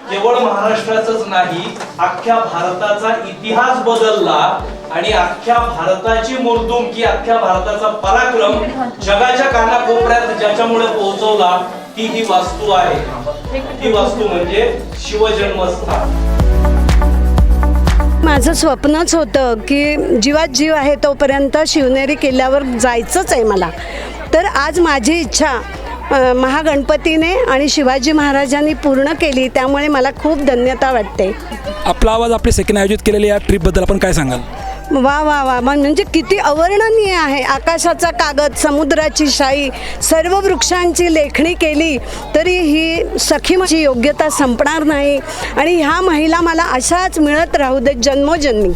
केवळ महाराष्ट्राचाच नाही, अख्ख्या भारताचा इतिहास बदलला आणि अख्ख्या भारताची मुर्दुमकी, अख्ख्या भारताचा पराक्रम जगाच्या कानाकोपऱ्यात ज्याच्यामुळे पोहोचवला ती ही वास्तू आहे. ती वास्तू म्हणजे शिवजन्मस्थान. माझं स्वप्नच होतं की जीवात जीव आहे तोपर्यंत शिवनेरी किल्ल्यावर जायचंच आहे मला. तर आज माझी इच्छा महागणपतीने आणि शिवाजी महाराजांनी पूर्ण केली, त्यामुळे मला खूप धन्यता वाटते. आपला आवाज आपली सेकंड आयोजित केलेली या ट्रिपबद्दल आपण काय सांगाल? वा वा वा, म्हणजे किती अवर्णनीय आहे. आकाशाचा कागद, समुद्राची शाई, सर्व वृक्षांची लेखणी केली तरी ही सखीची योग्यता संपणार नाही आणि ह्या महिला मला अशाच मिळत राहू देत जन्मोजन्मी.